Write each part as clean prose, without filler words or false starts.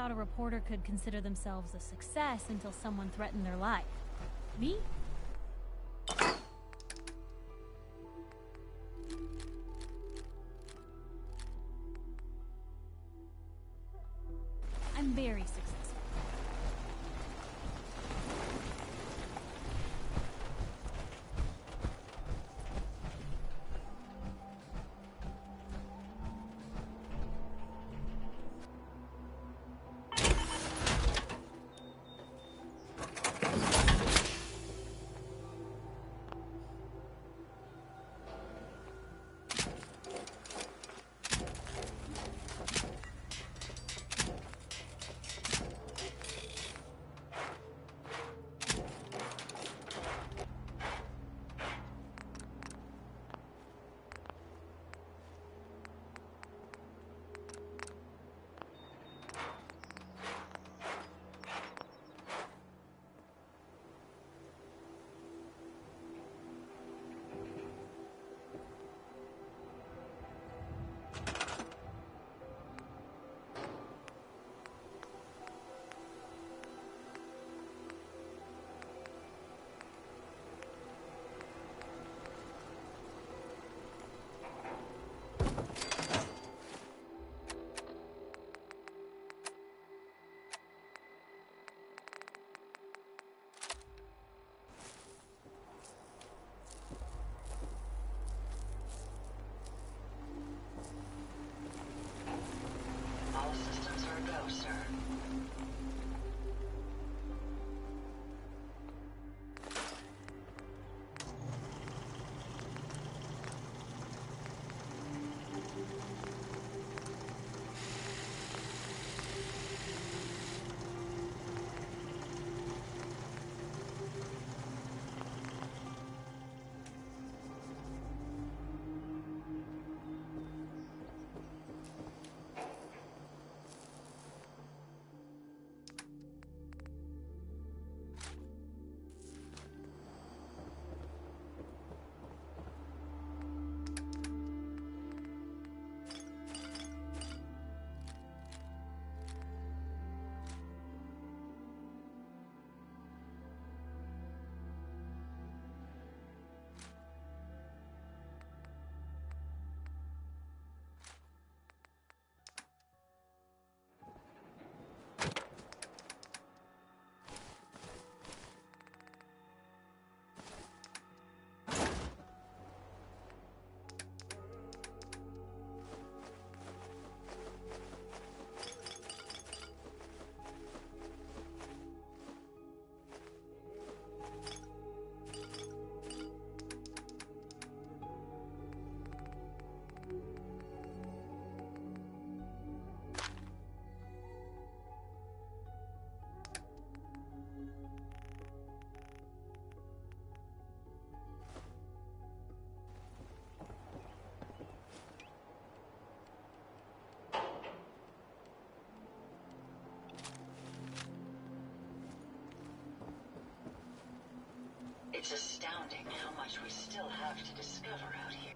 thought a reporter could consider themselves a success until someone threatened their life. Me? I'm very successful. All systems are a go, sir. It's astounding how much we still have to discover out here.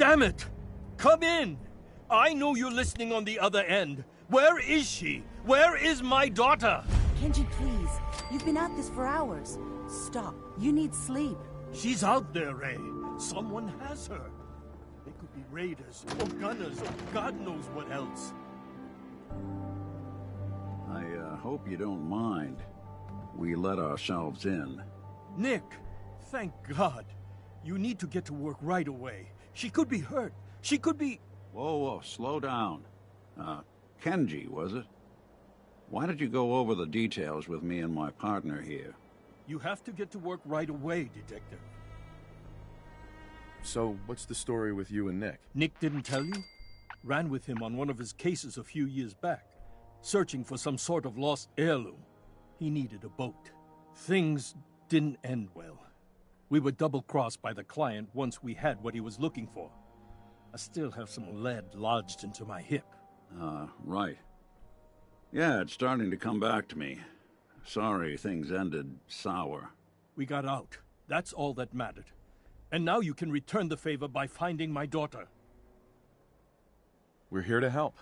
Damn it! Come in! I know you're listening on the other end. Where is she? Where is my daughter? Kenji, please. You've been at this for hours. Stop. You need sleep. She's out there, Ray. Someone has her. They could be raiders, or gunners, or God knows what else. I hope you don't mind. We let ourselves in. Nick, thank God. You need to get to work right away. She could be hurt. She could be... Whoa, slow down. Kenji, was it? Why did you go over the details with me and my partner here? You have to get to work right away, Detective. So, what's the story with you and Nick? Nick didn't tell you? Ran with him on one of his cases a few years back, searching for some sort of lost heirloom. He needed a boat. Things didn't end well. We were double-crossed by the client once we had what he was looking for. I still have some lead lodged into my hip. Right. Yeah, it's starting to come back to me. Sorry things ended sour. We got out. That's all that mattered. And now you can return the favor by finding my daughter. We're here to help.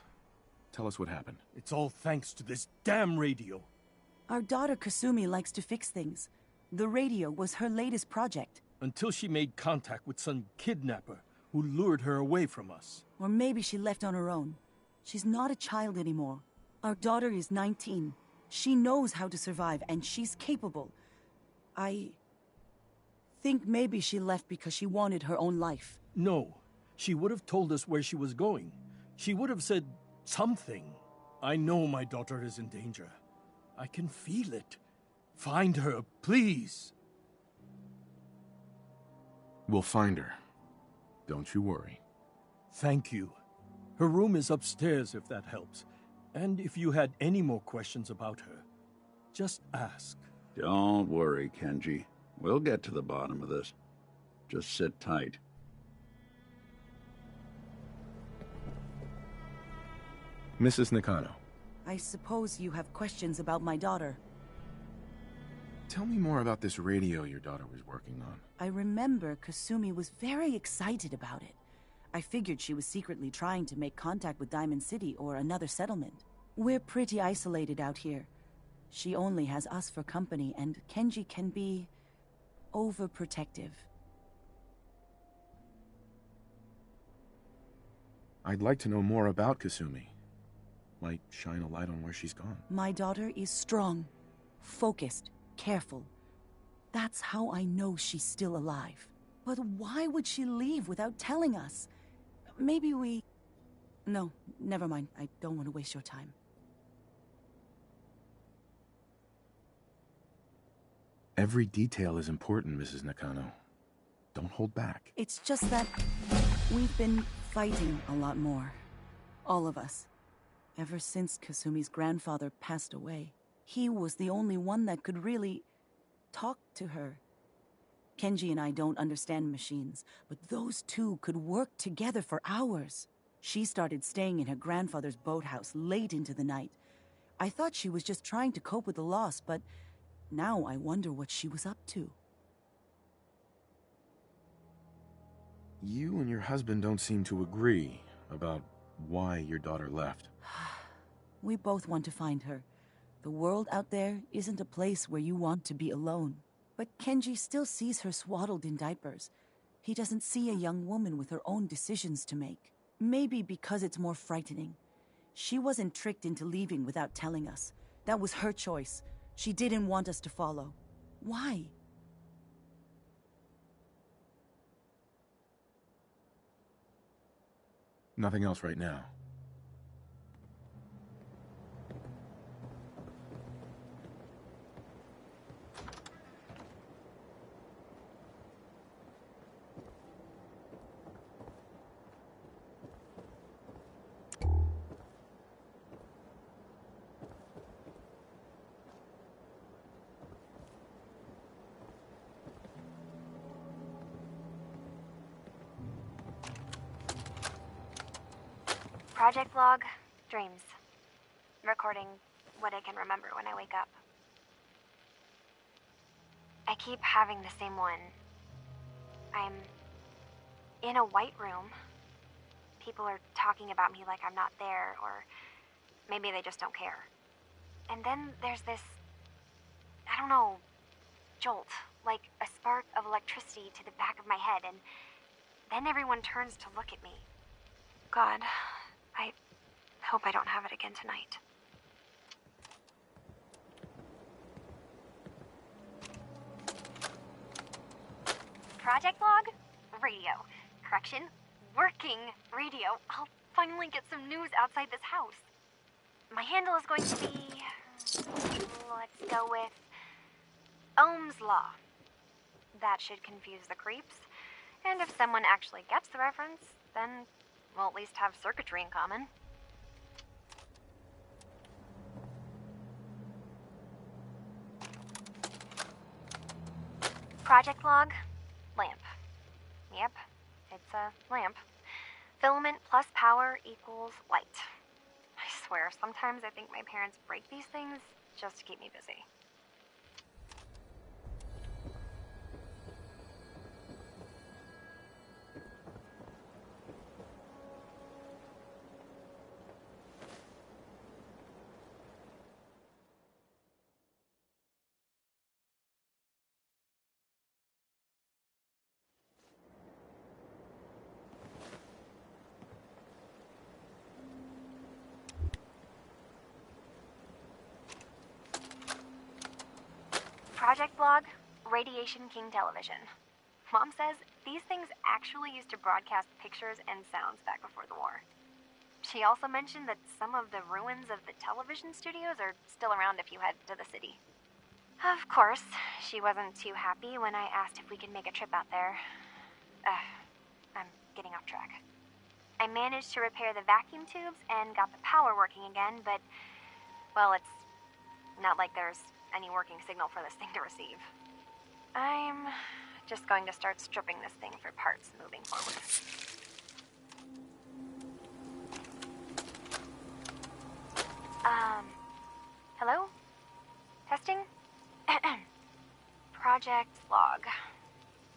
Tell us what happened. It's all thanks to this damn radio. Our daughter Kasumi likes to fix things. The radio was her latest project. Until she made contact with some kidnapper who lured her away from us. Or maybe she left on her own. She's not a child anymore. Our daughter is 19. She knows how to survive, and she's capable. I think maybe she left because she wanted her own life. No. She would have told us where she was going. She would have said something. I know my daughter is in danger. I can feel it. Find her, please. We'll find her. Don't you worry. Thank you. Her room is upstairs if that helps. And if you had any more questions about her, just ask. Don't worry, Kenji. We'll get to the bottom of this. Just sit tight. Mrs. Nakano, I suppose you have questions about my daughter. tell me more about this radio your daughter was working on. I remember Kasumi was very excited about it. I figured she was secretly trying to make contact with Diamond City or another settlement. We're pretty isolated out here. She only has us for company, and Kenji can be overprotective. I'd like to know more about Kasumi. Might shine a light on where she's gone. My daughter is strong, focused, careful. That's how I know she's still alive. But why would she leave without telling us? Maybe we... No, never mind. I don't want to waste your time. Every detail is important, Mrs. Nakano. Don't hold back. It's just that we've been fighting a lot more. All of us. Ever since Kasumi's grandfather passed away. He was the only one that could really talk to her. Kenji and I don't understand machines, but those two could work together for hours. She started staying in her grandfather's boathouse late into the night. I thought she was just trying to cope with the loss, but now I wonder what she was up to. You and your husband don't seem to agree about why your daughter left. We both want to find her. The world out there isn't a place where you want to be alone. But Kenji still sees her swaddled in diapers. He doesn't see a young woman with her own decisions to make. Maybe because it's more frightening. She wasn't tricked into leaving without telling us. That was her choice. She didn't want us to follow. Why? Nothing else right now. Project log, dreams. Recording what I can remember when I wake up. I keep having the same one. I'm in a white room people are talking about me like I'm not there, or maybe they just don't care. And then there's this, I don't know, jolt, like a spark of electricity to the back of my head, and then everyone turns to look at me. God, I hope I don't have it again tonight. Project log? Radio. Correction, working radio. I'll finally get some news outside this house. My handle is going to be... let's go with... Ohm's Law. That should confuse the creeps. And if someone actually gets the reference, then we'll at least have circuitry in common. Project log, lamp. Yep, it's a lamp. Filament plus power equals light. I swear, sometimes I think my parents break these things just to keep me busy. Project log, Radiation King television. Mom says these things actually used to broadcast pictures and sounds back before the war. She also mentioned that some of the ruins of the television studios are still around if you head to the city. Of course, she wasn't too happy when I asked if we could make a trip out there. I'm getting off track. I managed to repair the vacuum tubes and got the power working again, but, well, it's not like there's any working signal for this thing to receive. I'm just going to start stripping this thing for parts moving forward. Hello? Testing? Project log.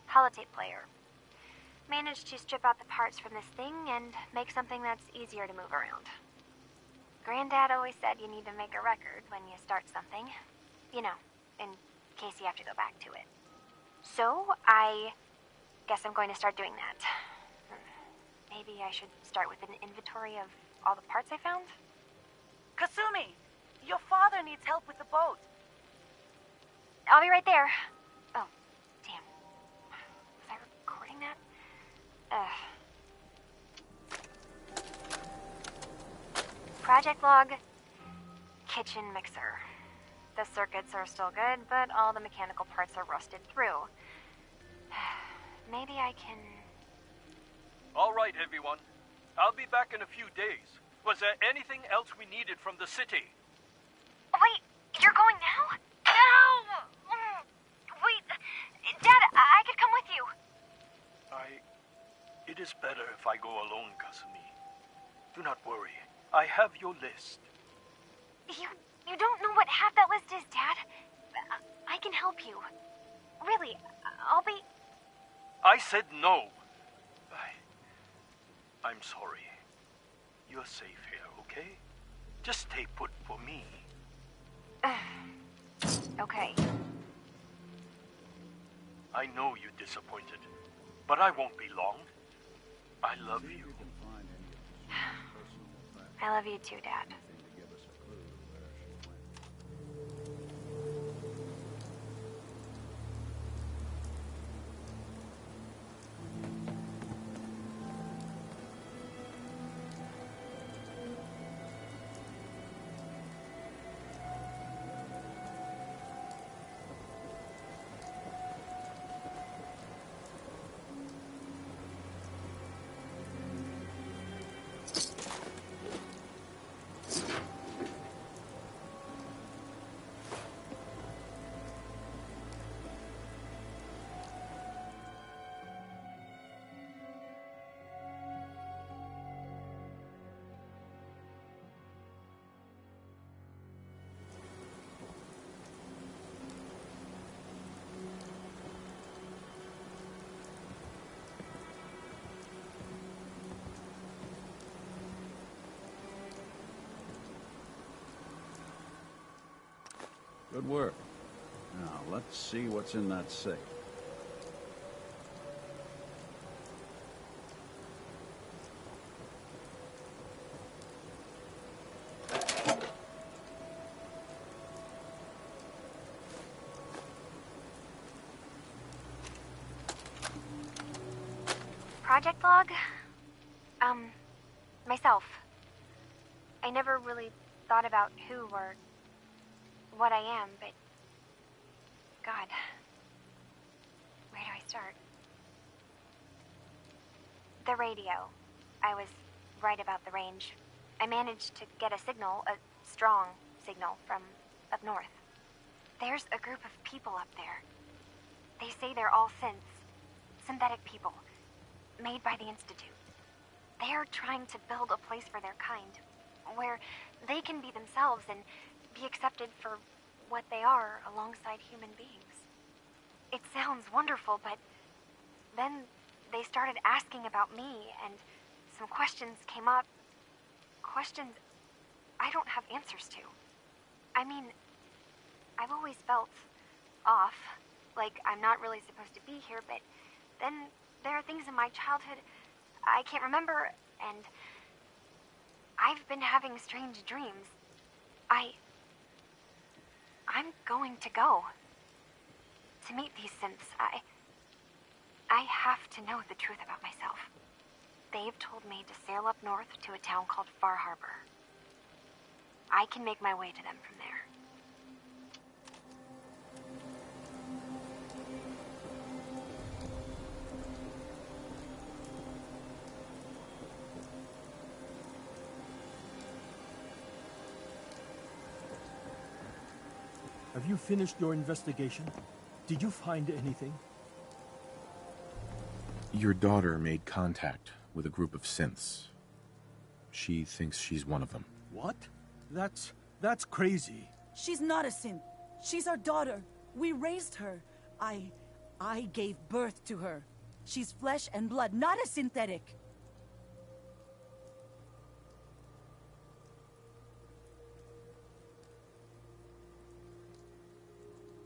Holotape player. Managed to strip out the parts from this thing and make something that's easier to move around. Granddad always said you need to make a record when you start something. You know, in case you have to go back to it. So, I guess I'm going to start doing that. Maybe I should start with an inventory of all the parts I found? Kasumi! Your father needs help with the boat. I'll be right there. Oh, damn. Was I recording that? Project log, kitchen mixer. The circuits are still good, but all the mechanical parts are rusted through. Maybe I can... All right, everyone. I'll be back in a few days. Was there anything else we needed from the city? Wait, you're going now? No! Wait, Dad, I could come with you. It is better if I go alone, Kasumi. Do not worry. I have your list. You don't know what half that list is, Dad. I can help you. Really, I'll be... I said no. I'm sorry. You're safe here, okay? Just stay put for me. Okay. I know you're disappointed, but I won't be long. I love you. I love you too, Dad. Good work. Now, let's see what's in that safe. Project log? Myself. I never really thought about who or what I am, but... God. Where do I start? The radio. I was right about the range. I managed to get a signal, a strong signal, from up north. There's a group of people up there. They say they're all synths. Synthetic people. Made by the Institute. They're trying to build a place for their kind, where they can be themselves and be accepted for what they are alongside human beings. It sounds wonderful, but then they started asking about me, and some questions came up. Questions I don't have answers to. I mean, I've always felt off, like I'm not really supposed to be here, but then there are things in my childhood I can't remember, and I've been having strange dreams. I'm going to go. To meet these synths, I have to know the truth about myself. They've told me to sail up north to a town called Far Harbor. I can make my way to them from there. Have you finished your investigation? Did you find anything? Your daughter made contact with a group of synths. She thinks she's one of them. What? That's crazy. She's not a synth. She's our daughter. We raised her. I gave birth to her. She's flesh and blood, not a synthetic.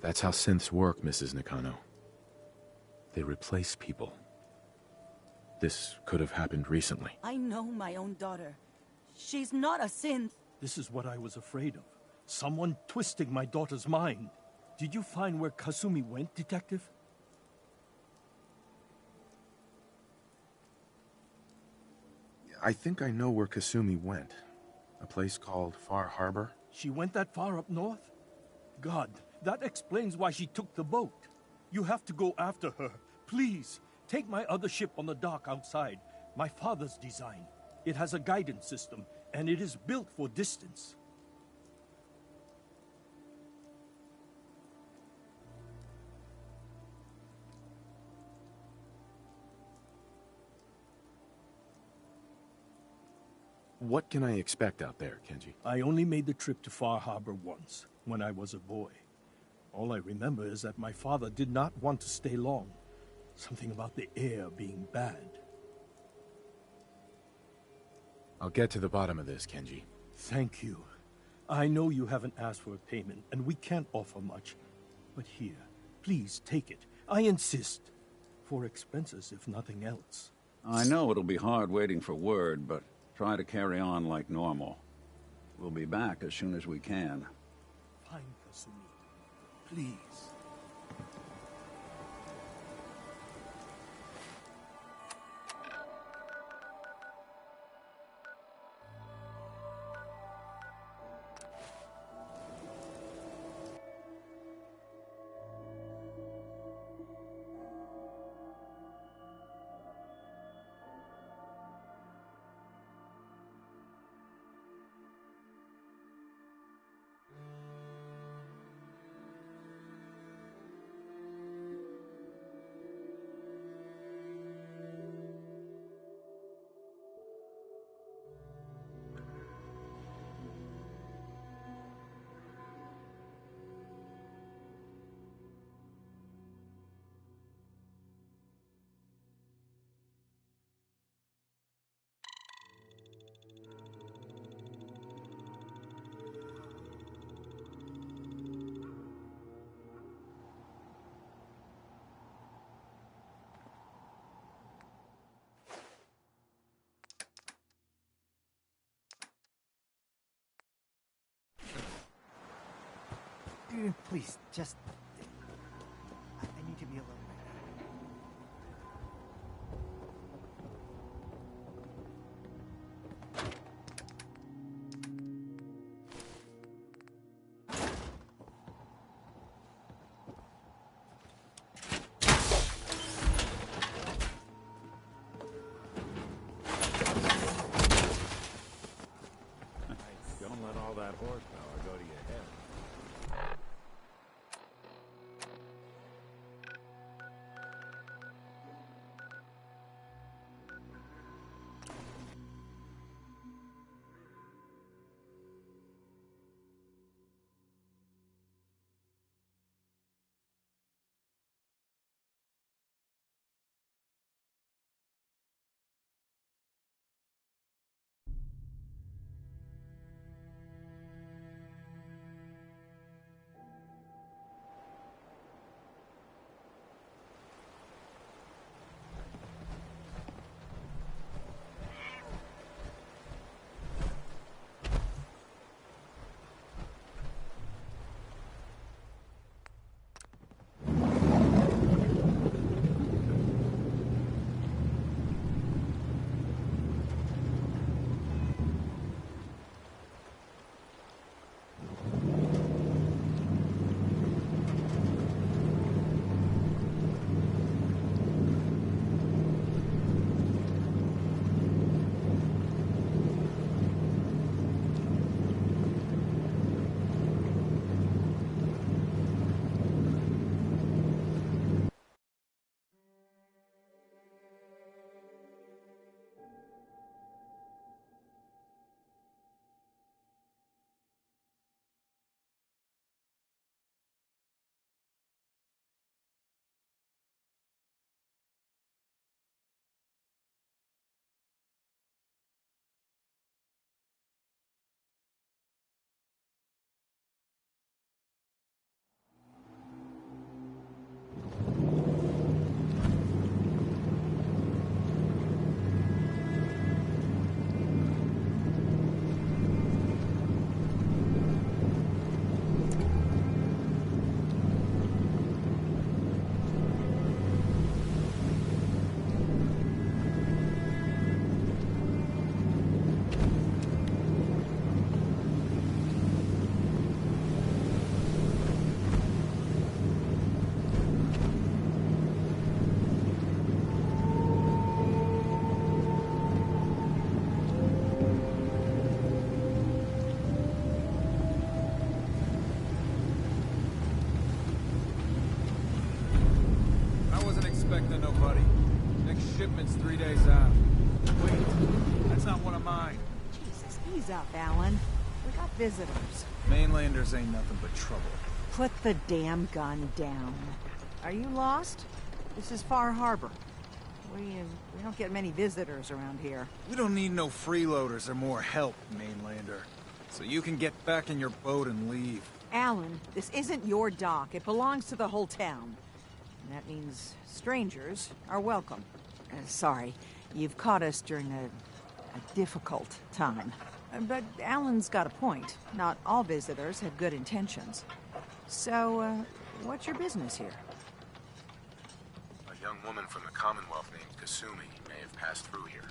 That's how synths work, Mrs. Nakano. They replace people. This could have happened recently. I know my own daughter. She's not a synth. This is what I was afraid of. Someone twisting my daughter's mind. Did you find where Kasumi went, Detective? I think I know where Kasumi went. A place called Far Harbor. She went that far up north? God, that explains why she took the boat. You have to go after her. Please, take my other ship on the dock outside. My father's design. It has a guidance system, and it is built for distance. What can I expect out there, Kenji? I only made the trip to Far Harbor once, when I was a boy. All I remember is that my father did not want to stay long. Something about the air being bad. I'll get to the bottom of this, Kenji. Thank you. I know you haven't asked for a payment, and we can't offer much. But here, please take it. I insist. For expenses, if nothing else. I know it'll be hard waiting for word, but try to carry on like normal. We'll be back as soon as we can. Fine, Kasumi. Please. Please, just... I need to be alone right now. Don't let all that horsepower go to your head. Expecting nobody. Next shipment's 3 days out. Wait, that's not one of mine. Jesus, ease up, Alan. We got visitors. Mainlanders ain't nothing but trouble. Put the damn gun down. Are you lost? This is Far Harbor. We don't get many visitors around here. We don't need no freeloaders or more help, Mainlander. So you can get back in your boat and leave. Alan, this isn't your dock. It belongs to the whole town. And that means strangers are welcome. Sorry, you've caught us during a difficult time. But Alan's got a point. Not all visitors have good intentions. So, what's your business here? A young woman from the Commonwealth named Kasumi may have passed through here.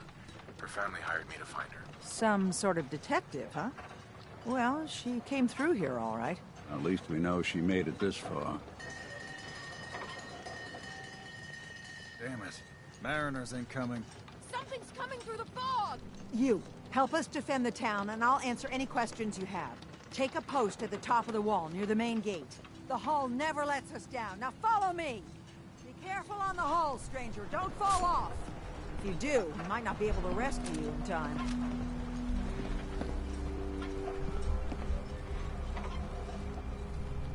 Her family hired me to find her. Some sort of detective, huh? Well, she came through here all right. At least we know she made it this far. Damn it. Mariners ain't coming. Something's coming through the fog! You, help us defend the town, and I'll answer any questions you have. Take a post at the top of the wall, near the main gate. The hull never lets us down. Now follow me! Be careful on the hull, stranger. Don't fall off! If you do, we might not be able to rescue you in time.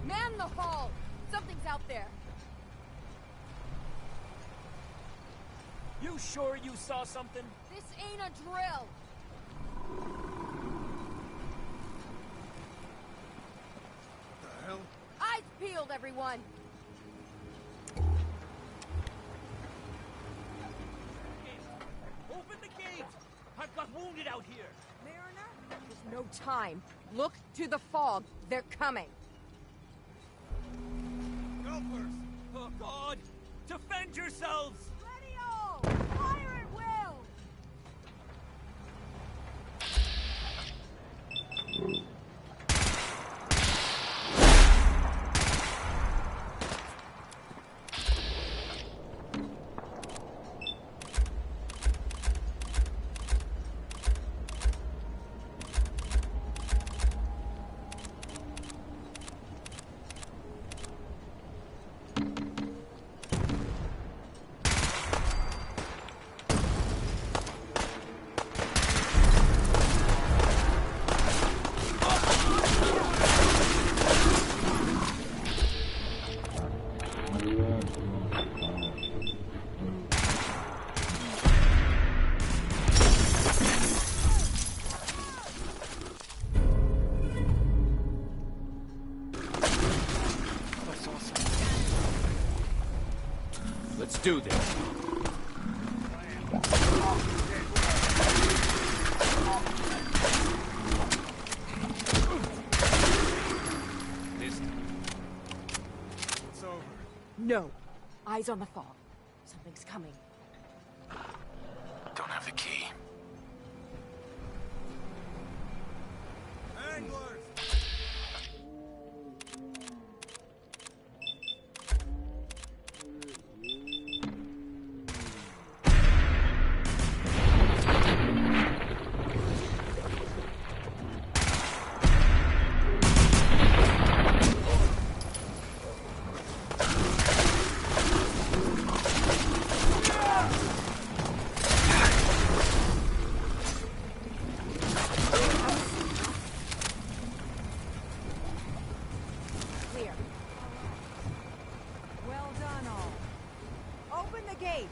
Man the hull! Something's out there. You sure you saw something? This ain't a drill. The hell? Eyes peeled, everyone. Open the gate! I've got wounded out here. Mariner? There's no time. Look to the fog. They're coming. Helpers! Oh, God! Defend yourselves! Radio! Fire at will! Let's do this. It's over. No. Eyes on the fog. Something's coming. Don't have the key. Anglers! Clear. Well done, all. Open the gate.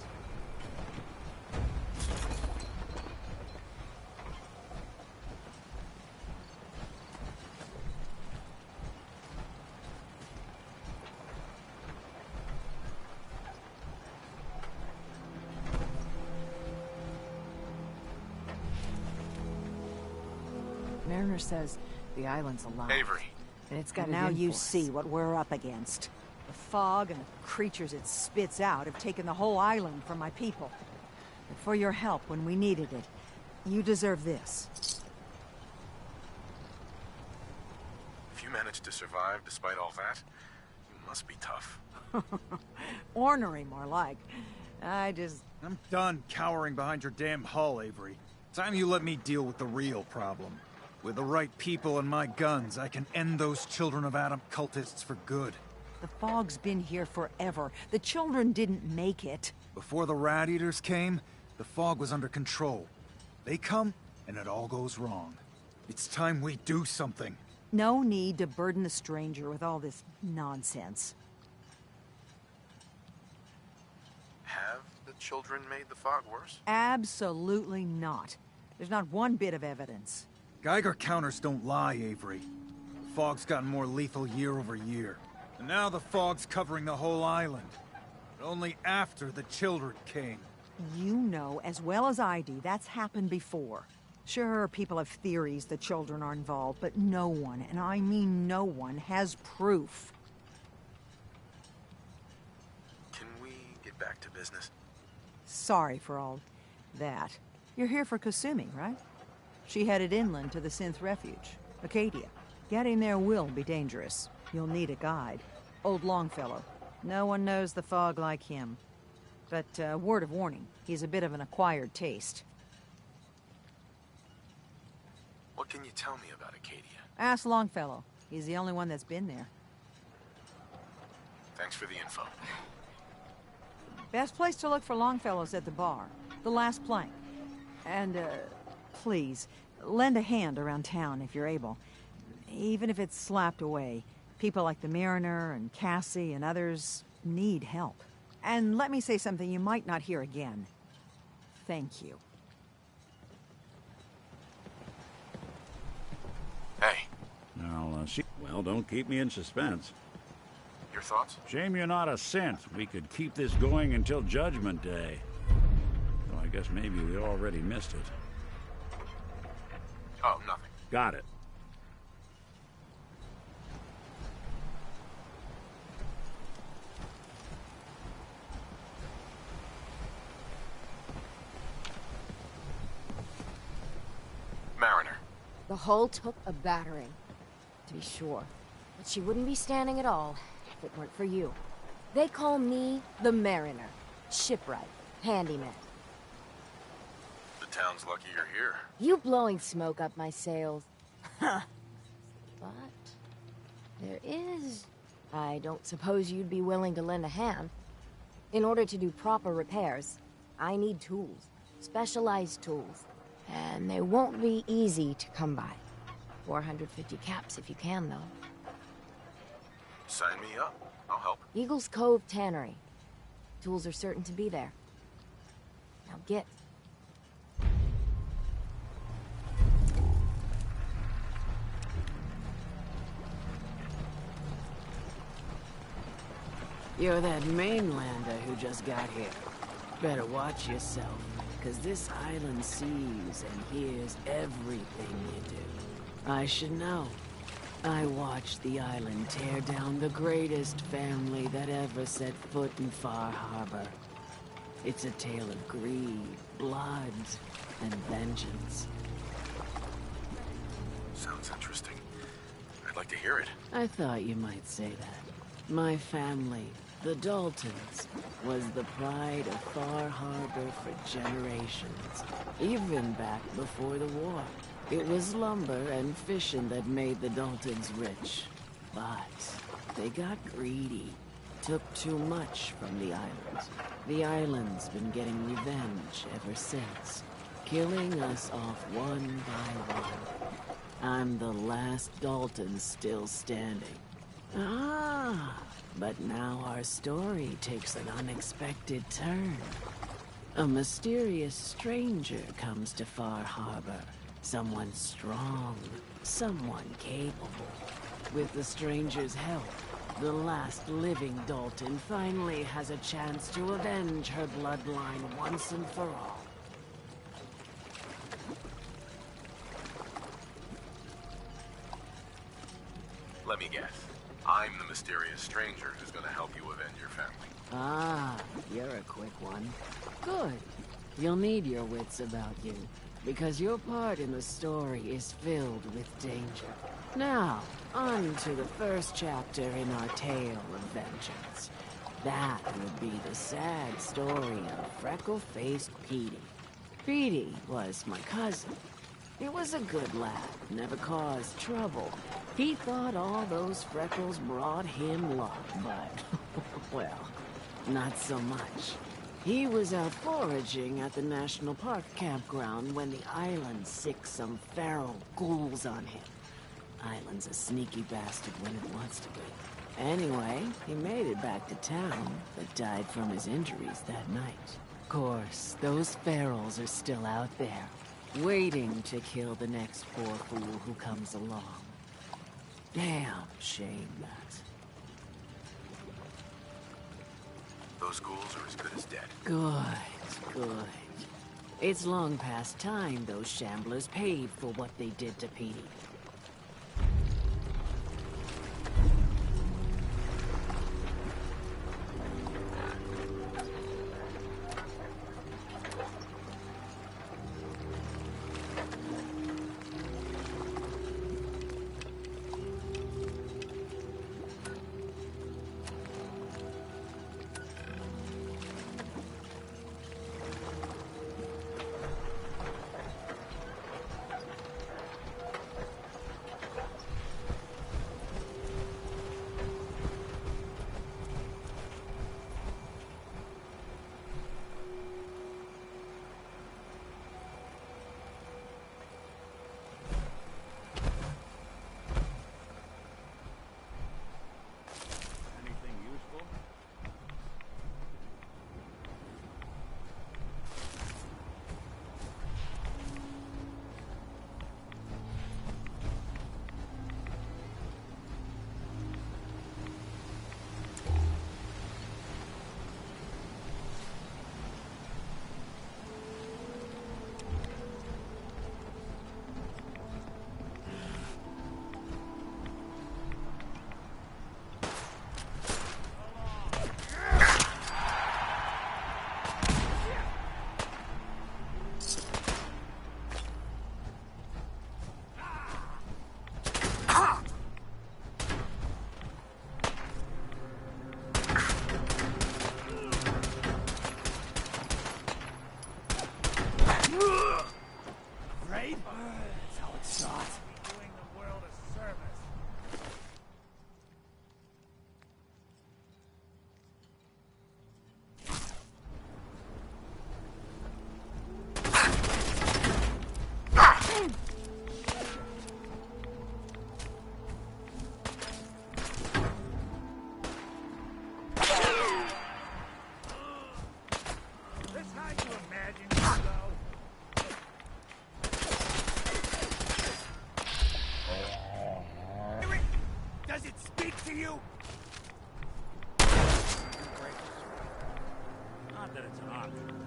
Mariner says the island's alive. Avery. And it's got now you see what we're up against. The fog and the creatures it spits out have taken the whole island from my people. But for your help when we needed it, you deserve this. If you managed to survive despite all that, you must be tough. Ornery, more like. I'm done cowering behind your damn hull, Avery. Time you let me deal with the real problem. With the right people and my guns, I can end those Children of Adam cultists for good. The fog's been here forever. The children didn't make it. Before the Rat Eaters came, the fog was under control. They come, and it all goes wrong. It's time we do something. No need to burden the stranger with all this nonsense. Have the children made the fog worse? Absolutely not. There's not one bit of evidence. Geiger counters don't lie, Avery. The fog's gotten more lethal year over year. And now the fog's covering the whole island. But only after the children came. You know as well as I do that's happened before. Sure, people have theories the children are involved, but no one, and I mean no one, has proof. Can we get back to business? Sorry for all that. You're here for Kasumi, right? She headed inland to the Synth Refuge, Acadia. Getting there will be dangerous. You'll need a guide. Old Longfellow. No one knows the fog like him. But, word of warning, he's a bit of an acquired taste. What can you tell me about Acadia? Ask Longfellow. He's the only one that's been there. Thanks for the info. Best place to look for Longfellow's at the bar. The last plank. And, please, lend a hand around town if you're able. Even if it's slapped away. People like the Mariner and Cassie and others need help. And let me say something you might not hear again. Thank you. Hey, Well, don't keep me in suspense. your thoughts? Shame you're not a synth. We could keep this going until Judgment Day. Though I guess maybe we already missed it. Oh, nothing. Got it. The hull took a battering, to be sure. But she wouldn't be standing at all if it weren't for you. They call me the Mariner. Shipwright. Handyman. The town's lucky you're here. You blowing smoke up my sails. Huh. But there is... I don't suppose you'd be willing to lend a hand. In order to do proper repairs, I need tools. Specialized tools. And they won't be easy to come by. 450 caps if you can, though. Sign me up. I'll help. Eagle's Cove Tannery. Tools are certain to be there. Now get. You're that mainlander who just got here. Better watch yourself, because this island sees and hears everything you do. I should know. I watched the island tear down the greatest family that ever set foot in Far Harbor. It's a tale of greed, blood, and vengeance. Sounds interesting. I'd like to hear it. I thought you might say that. My family, the Daltons, was the pride of Far Harbor for generations. Even back before the war. It was lumber and fishing that made the Daltons rich. But they got greedy. Took too much from the islands. The island's been getting revenge ever since. Killing us off one by one. I'm the last Dalton still standing. Ah, but now our story takes an unexpected turn. A mysterious stranger comes to Far Harbor. Someone strong, someone capable. With the stranger's help, the last living Dalton finally has a chance to avenge her bloodline once and for all. Let me guess. I'm the mysterious stranger who's gonna help you avenge your family. Ah, you're a quick one. Good. You'll need your wits about you, because your part in the story is filled with danger. Now, on to the first chapter in our tale of vengeance. That would be the sad story of freckle-faced Petey. Petey was my cousin. He was a good lad, never caused trouble. He thought all those freckles brought him luck, but, well, not so much. He was out foraging at the National Park campground when the island sicked some feral ghouls on him. Island's a sneaky bastard when it wants to be. Anyway, he made it back to town, but died from his injuries that night. Of course, those ferals are still out there, waiting to kill the next poor fool who comes along. Damn shame, that. Those ghouls are as good as dead. Good, good. It's long past time those shamblers paid for what they did to Petey. Try to imagine yourself. Eric, does it speak to you? Not that it's an option.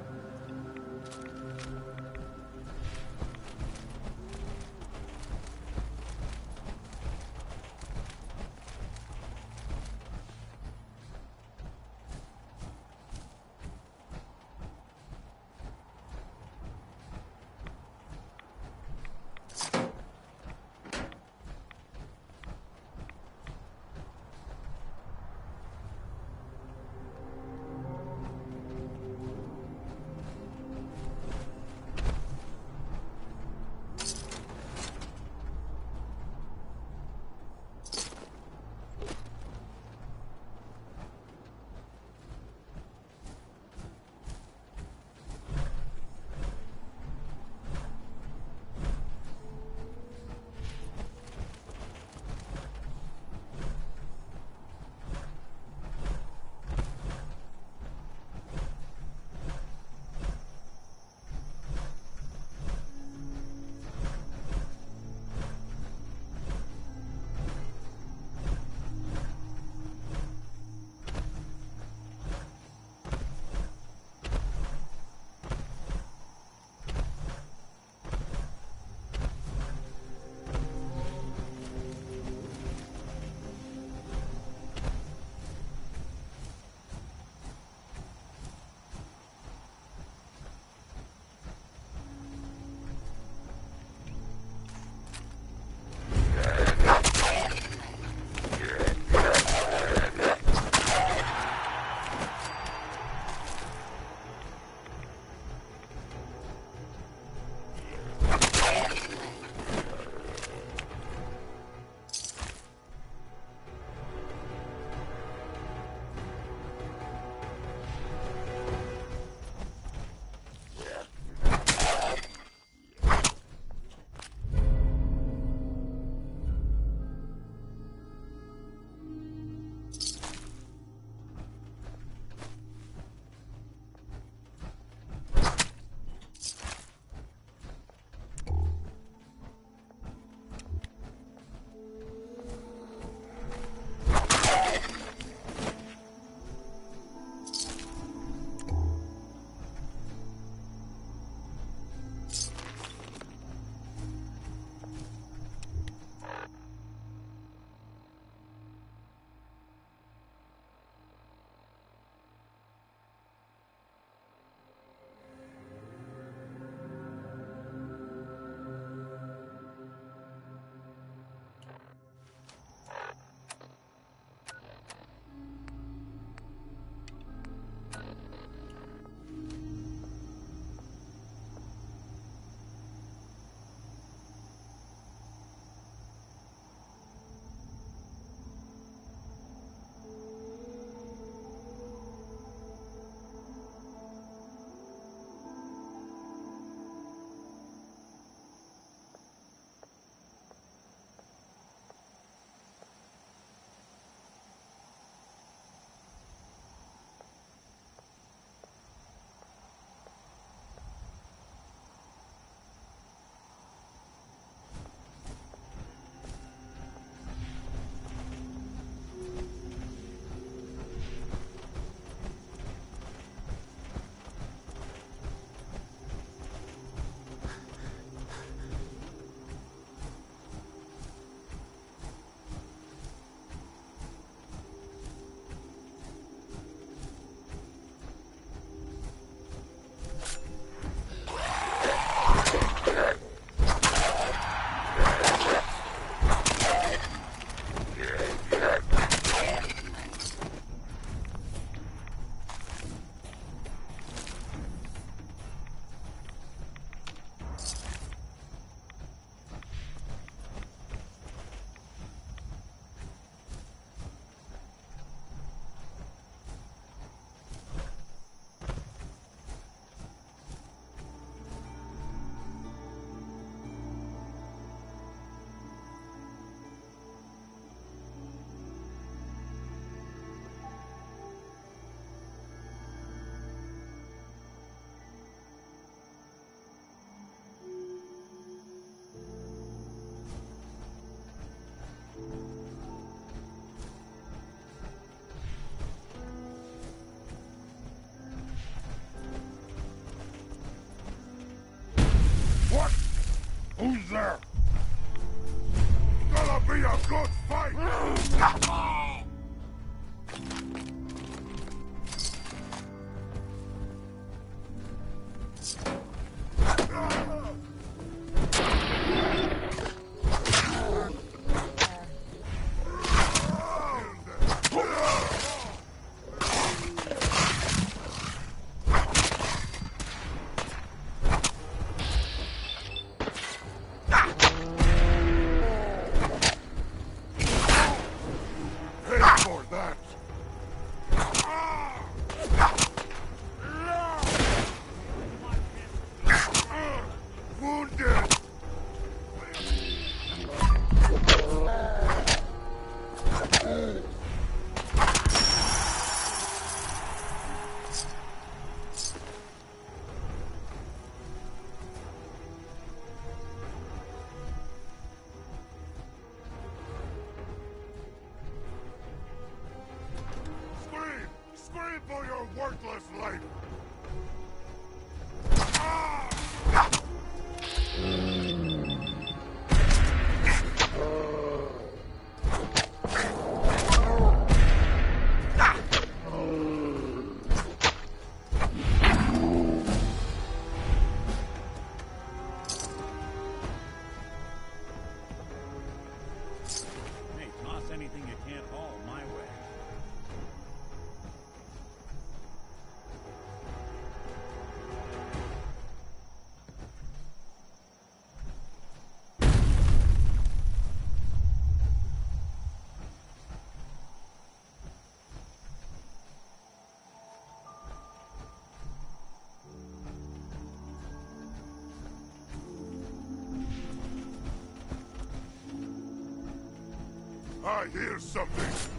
I hear something.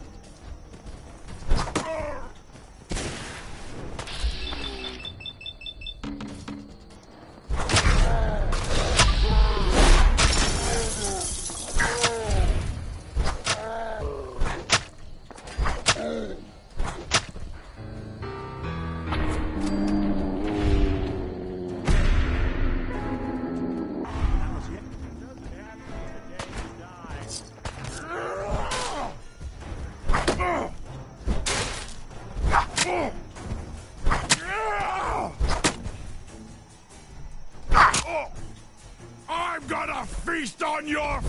I'm gonna feast on your...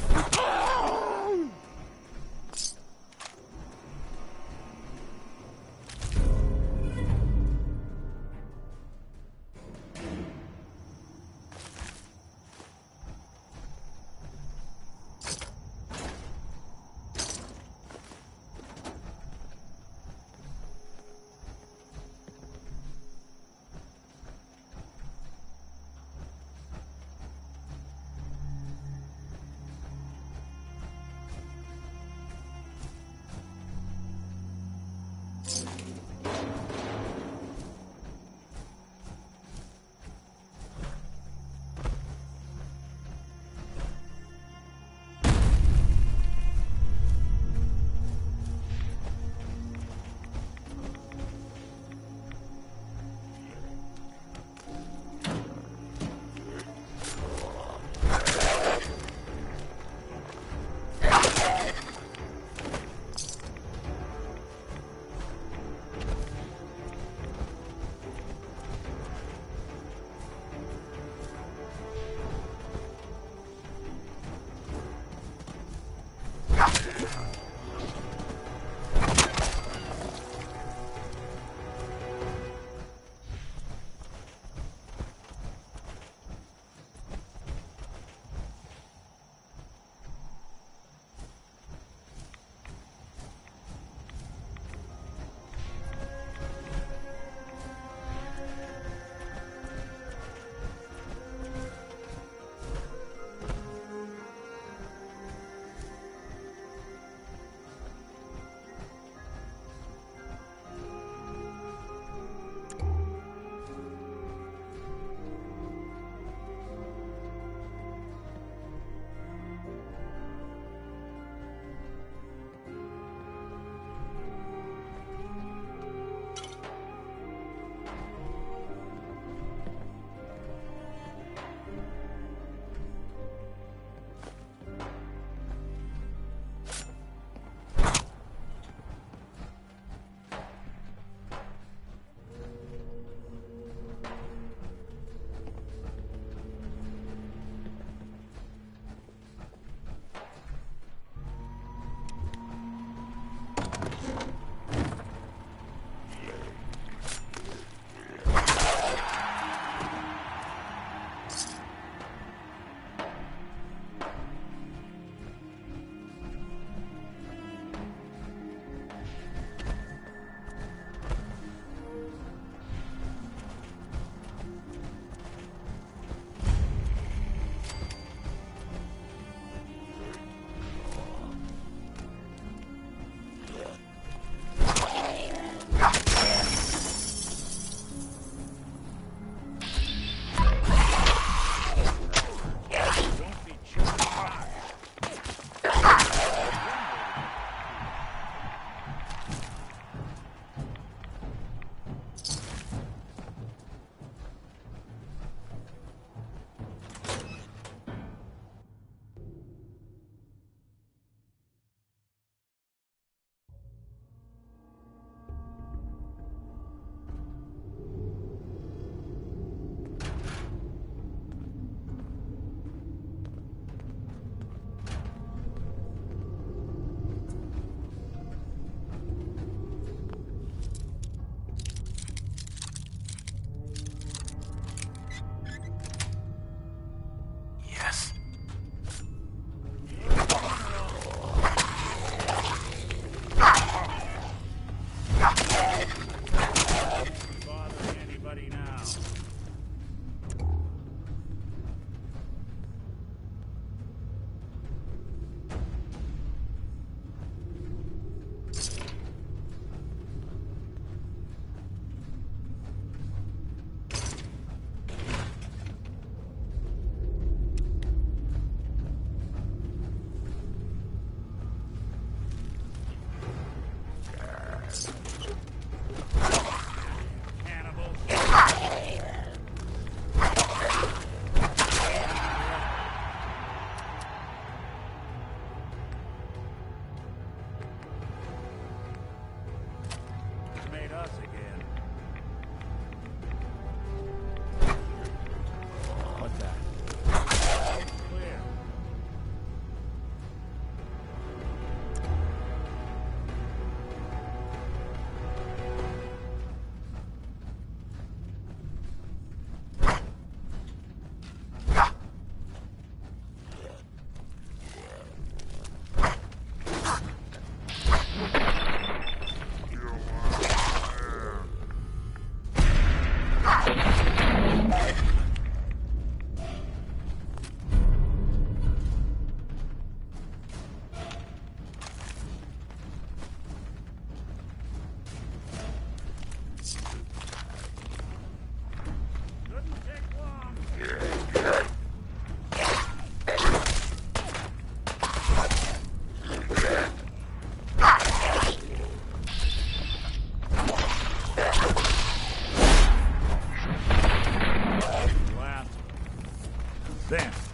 Vance.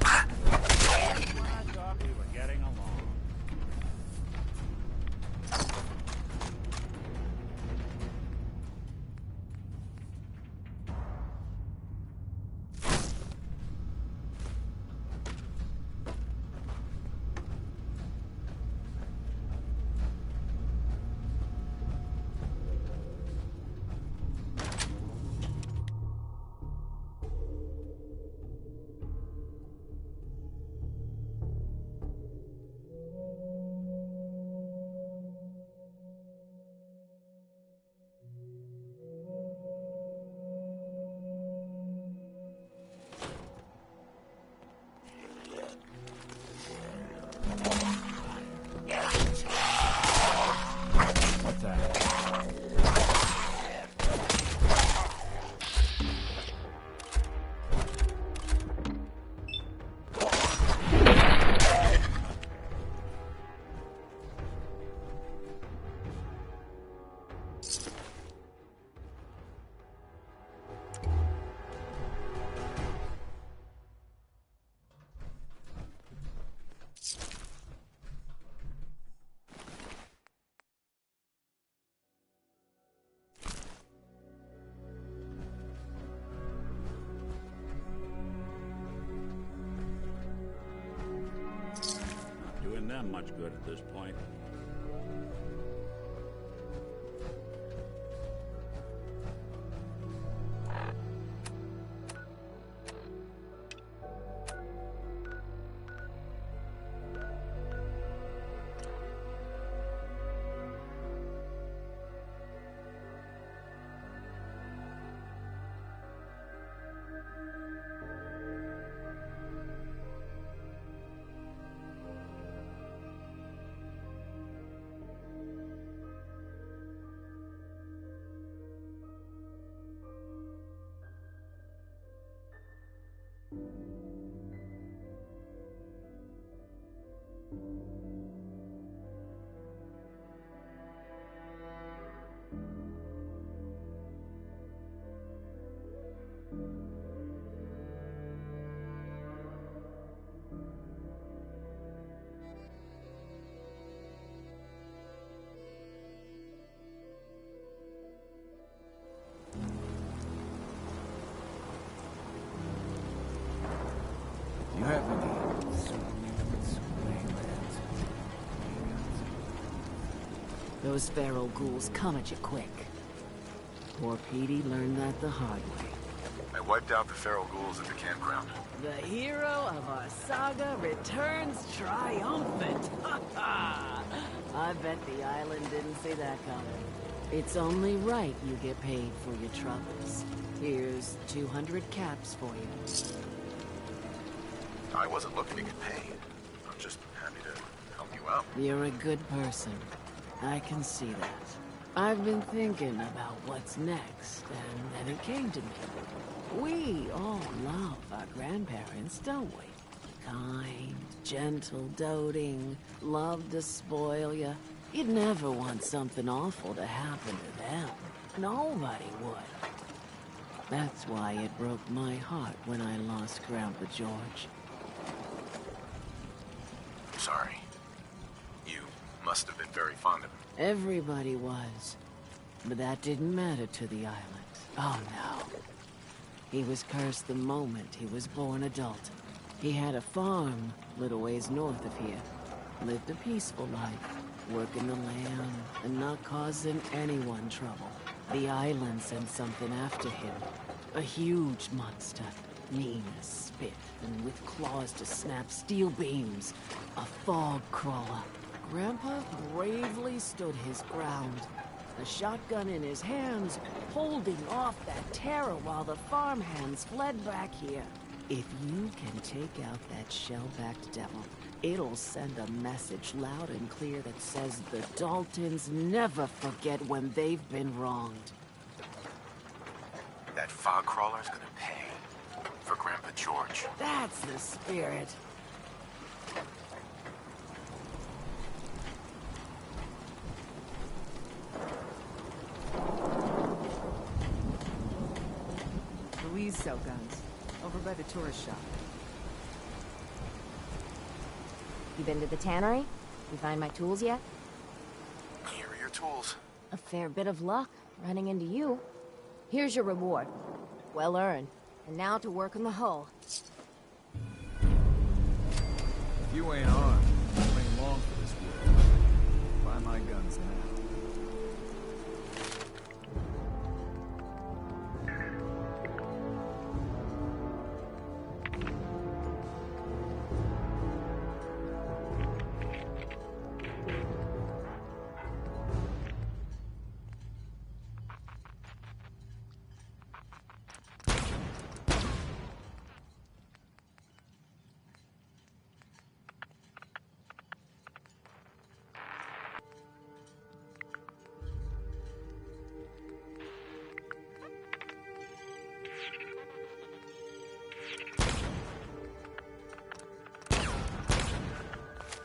I thought we were getting along. What's that? Not doing them much good at this point. Do you have any... Those feral ghouls come at you quick. Poor Petey learned that the hard way. I wiped out the feral ghouls at the campground. The hero of our saga returns triumphant. I bet the island didn't see that coming. It's only right you get paid for your troubles. Here's 200 caps for you. I wasn't looking to get paid. I'm just happy to help you out. You're a good person. I can see that. I've been thinking about what's next, and then it came to me. We all love our grandparents, don't we? Kind, gentle, doting, love to spoil you. You'd never want something awful to happen to them. Nobody would. That's why it broke my heart when I lost Grandpa George. Sorry. You must have been very fond of him. Everybody was. But that didn't matter to the island. Oh no. He was cursed the moment he was born a Dalton. He had a farm little ways north of here. Lived a peaceful life, working the land and not causing anyone trouble. The island sent something after him. A huge monster, mean as spit and with claws to snap steel beams. A fog crawler. Grandpa bravely stood his ground. A shotgun in his hands, holding off that terror while the farmhands fled back here. If you can take out that shell-backed devil, it'll send a message loud and clear that says the Daltons never forget when they've been wronged. That fog crawler's gonna pay for Grandpa George. That's the spirit. Louise sell guns. Of over by the tourist shop. You been to the tannery? You find my tools yet? Here are your tools. A fair bit of luck running into you. Here's your reward. Well earned. And now to work on the hull. If you ain't armed, you ain't long for this world. Buy my guns now.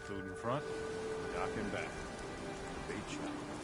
Food in front, dock in back. Bait shop.